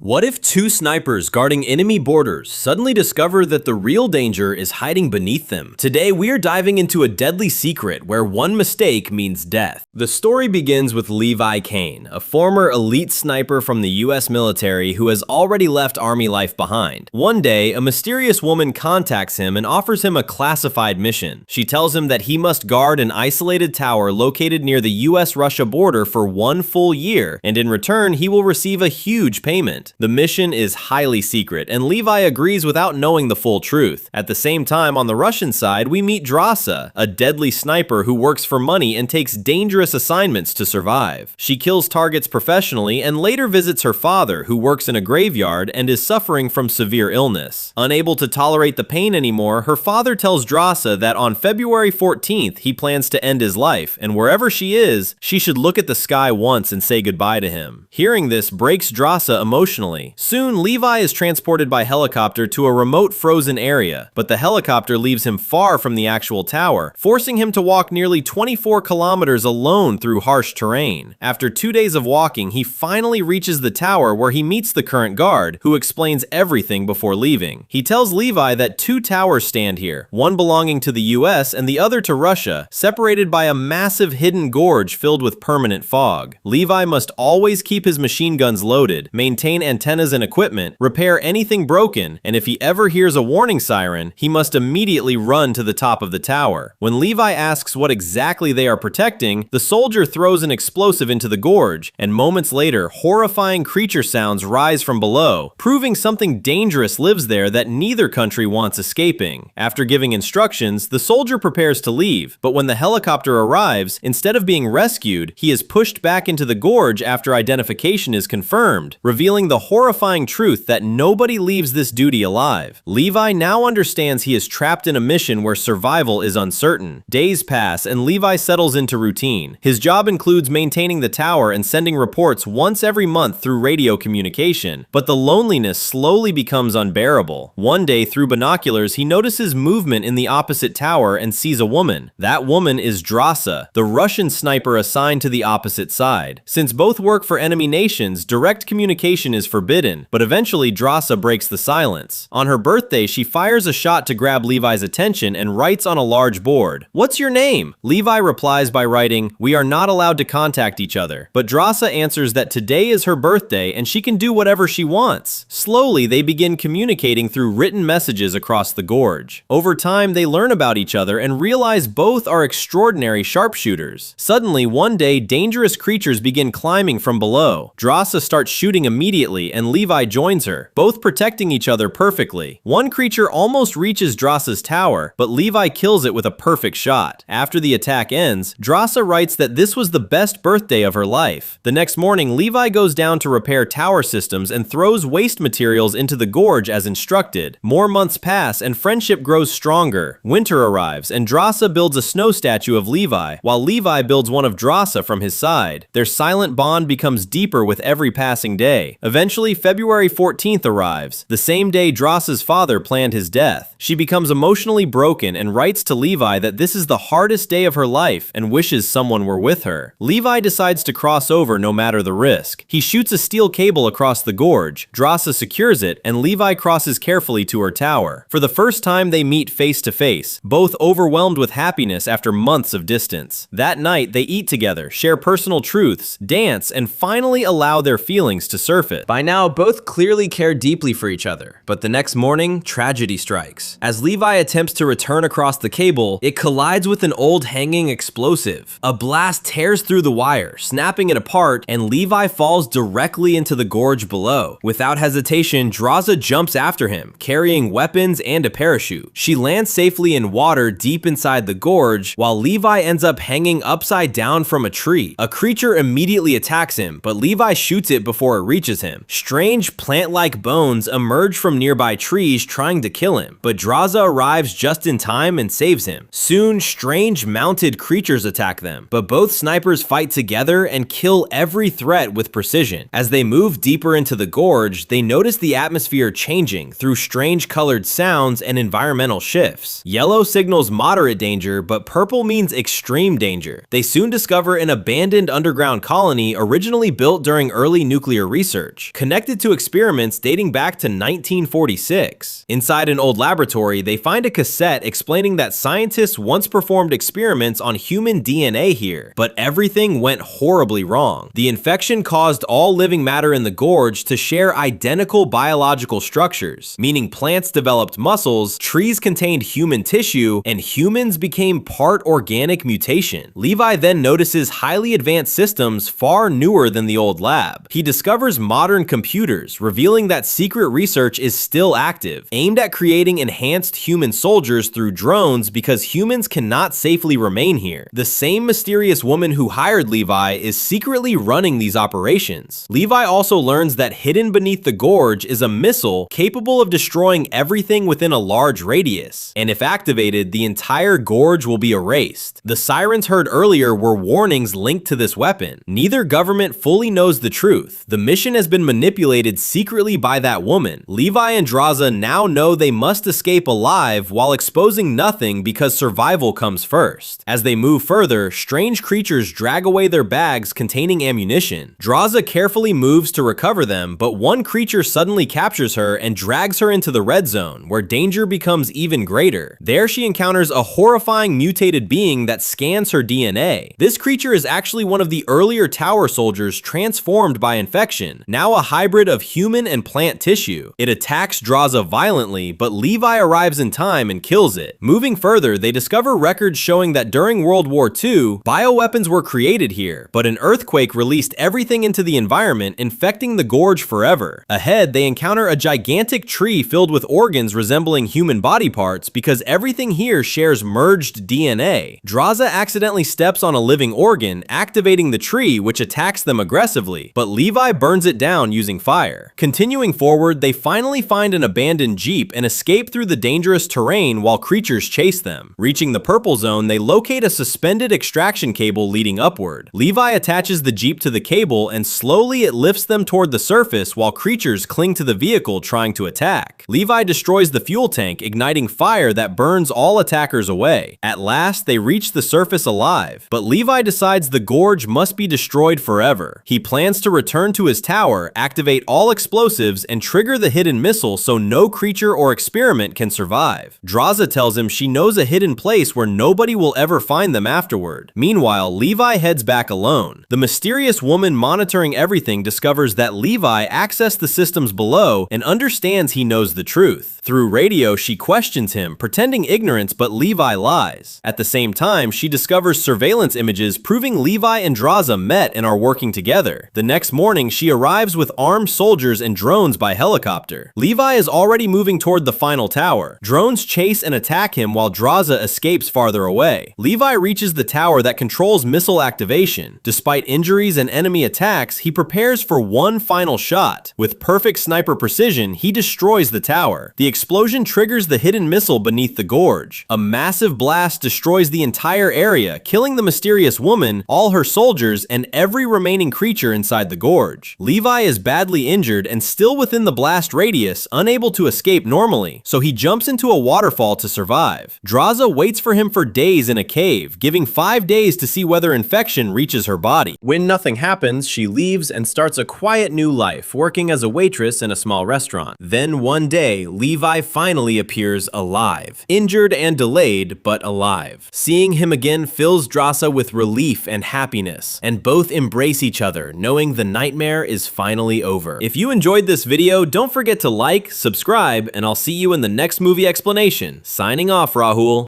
What if two snipers guarding enemy borders suddenly discover that the real danger is hiding beneath them? Today, we're diving into a deadly secret where one mistake means death. The story begins with Levi Kane, a former elite sniper from the U.S. military who has already left army life behind. One day, a mysterious woman contacts him and offers him a classified mission. She tells him that he must guard an isolated tower located near the U.S. Russia border for 1 full year, and in return, he will receive a huge payment. The mission is highly secret, and Levi agrees without knowing the full truth. At the same time, on the Russian side, we meet Drasa, a deadly sniper who works for money and takes dangerous assignments to survive. She kills targets professionally and later visits her father, who works in a graveyard and is suffering from severe illness. Unable to tolerate the pain anymore, her father tells Drasa that on February 14th, he plans to end his life, and wherever she is, she should look at the sky once and say goodbye to him. Hearing this breaks Drasa emotionally. Soon, Levi is transported by helicopter to a remote frozen area, but the helicopter leaves him far from the actual tower, forcing him to walk nearly 24 kilometers alone through harsh terrain. After 2 days of walking, he finally reaches the tower where he meets the current guard, who explains everything before leaving. He tells Levi that 2 towers stand here, one belonging to the US and the other to Russia, separated by a massive hidden gorge filled with permanent fog. Levi must always keep his machine guns loaded, maintain antennas and equipment, repair anything broken, and if he ever hears a warning siren, he must immediately run to the top of the tower. When Levi asks what exactly they are protecting, the soldier throws an explosive into the gorge, and moments later, horrifying creature sounds rise from below, proving something dangerous lives there that neither country wants escaping. After giving instructions, the soldier prepares to leave, but when the helicopter arrives, instead of being rescued, he is pushed back into the gorge after identification is confirmed, revealing the horrifying truth that nobody leaves this duty alive. Levi now understands he is trapped in a mission where survival is uncertain. Days pass and Levi settles into routine. His job includes maintaining the tower and sending reports once every month through radio communication, but the loneliness slowly becomes unbearable. One day, through binoculars, he notices movement in the opposite tower and sees a woman. That woman is Drasa, the Russian sniper assigned to the opposite side. Since both work for enemy nations, direct communication is forbidden, but eventually Drasa breaks the silence. On her birthday, she fires a shot to grab Levi's attention and writes on a large board, "What's your name?" Levi replies by writing, "We are not allowed to contact each other," but Drasa answers that today is her birthday and she can do whatever she wants. Slowly, they begin communicating through written messages across the gorge. Over time, they learn about each other and realize both are extraordinary sharpshooters. Suddenly, one day, dangerous creatures begin climbing from below. Drasa starts shooting immediately, and Levi joins her, both protecting each other perfectly. One creature almost reaches Drasa's tower, but Levi kills it with a perfect shot. After the attack ends, Drasa writes that this was the best birthday of her life. The next morning, Levi goes down to repair tower systems and throws waste materials into the gorge as instructed. More months pass and friendship grows stronger. Winter arrives, and Drasa builds a snow statue of Levi, while Levi builds one of Drasa from his side. Their silent bond becomes deeper with every passing day. Eventually, February 14th arrives, the same day Drasa's father planned his death. She becomes emotionally broken and writes to Levi that this is the hardest day of her life and wishes someone were with her. Levi decides to cross over no matter the risk. He shoots a steel cable across the gorge, Drasa secures it, and Levi crosses carefully to her tower. For the first time, they meet face to face, both overwhelmed with happiness after months of distance. That night, they eat together, share personal truths, dance, and finally allow their feelings to surface. By now, both clearly care deeply for each other, but the next morning, tragedy strikes. As Levi attempts to return across the cable, it collides with an old hanging explosive. A blast tears through the wire, snapping it apart, and Levi falls directly into the gorge below. Without hesitation, Drasa jumps after him, carrying weapons and a parachute. She lands safely in water deep inside the gorge, while Levi ends up hanging upside down from a tree. A creature immediately attacks him, but Levi shoots it before it reaches him. Strange plant-like bones emerge from nearby trees trying to kill him, but Drasa arrives just in time and saves him. Soon, strange mounted creatures attack them, but both snipers fight together and kill every threat with precision. As they move deeper into the gorge, they notice the atmosphere changing through strange colored sounds and environmental shifts. Yellow signals moderate danger, but purple means extreme danger. They soon discover an abandoned underground colony originally built during early nuclear research. connected to experiments dating back to 1946. Inside an old laboratory, they find a cassette explaining that scientists once performed experiments on human DNA here, but everything went horribly wrong. The infection caused all living matter in the gorge to share identical biological structures, meaning plants developed muscles, trees contained human tissue, and humans became part organic mutation. Levi then notices highly advanced systems far newer than the old lab. He discovers modern computers, revealing that secret research is still active, aimed at creating enhanced human soldiers through drones because humans cannot safely remain here. The same mysterious woman who hired Levi is secretly running these operations. Levi also learns that hidden beneath the gorge is a missile capable of destroying everything within a large radius, and if activated, the entire gorge will be erased. The sirens heard earlier were warnings linked to this weapon. Neither government fully knows the truth. The mission has been manipulated secretly by that woman. Levi and Drasa now know they must escape alive while exposing nothing because survival comes first. As they move further, strange creatures drag away their bags containing ammunition. Drasa carefully moves to recover them, but one creature suddenly captures her and drags her into the red zone, where danger becomes even greater. There she encounters a horrifying mutated being that scans her DNA. This creature is actually one of the earlier tower soldiers transformed by infection, now a hybrid of human and plant tissue. It attacks Drasa violently, but Levi arrives in time and kills it. Moving further, they discover records showing that during World War II, bioweapons were created here, but an earthquake released everything into the environment, infecting the gorge forever. Ahead, they encounter a gigantic tree filled with organs resembling human body parts because everything here shares merged DNA. Drasa accidentally steps on a living organ, activating the tree, which attacks them aggressively, but Levi burns it down using fire. Continuing forward, they finally find an abandoned jeep and escape through the dangerous terrain while creatures chase them. Reaching the purple zone, they locate a suspended extraction cable leading upward. Levi attaches the jeep to the cable and slowly it lifts them toward the surface while creatures cling to the vehicle trying to attack. Levi destroys the fuel tank, igniting fire that burns all attackers away. At last, they reach the surface alive, but Levi decides the gorge must be destroyed forever. He plans to return to his tower, activate all explosives, and trigger the hidden missile so no creature or experiment can survive. Drasa tells him she knows a hidden place where nobody will ever find them afterward. Meanwhile, Levi heads back alone. The mysterious woman monitoring everything discovers that Levi accessed the systems below and understands he knows the truth. Through radio, she questions him, pretending ignorance, but Levi lies. At the same time, she discovers surveillance images proving Levi and Drasa met and are working together. The next morning, she arrives with armed soldiers and drones by helicopter. Levi is already moving toward the final tower. Drones chase and attack him while Drasa escapes farther away. Levi reaches the tower that controls missile activation. Despite injuries and enemy attacks, he prepares for one final shot. With perfect sniper precision, he destroys the tower. The explosion triggers the hidden missile beneath the gorge. A massive blast destroys the entire area, killing the mysterious woman, all her soldiers, and every remaining creature inside the gorge. Levi is badly injured and still within the blast radius, unable to escape normally, so he jumps into a waterfall to survive. Drasa waits for him for days in a cave, giving 5 days to see whether infection reaches her body. When nothing happens, she leaves and starts a quiet new life, working as a waitress in a small restaurant. Then one day, Levi finally appears alive. Injured and delayed, but alive. Seeing him again fills Drasa with relief and happiness, and both embrace each other, knowing the nightmare is finally over. If you enjoyed this video, don't forget to like, subscribe, and I'll see you in the next movie explanation. Signing off, Rahul.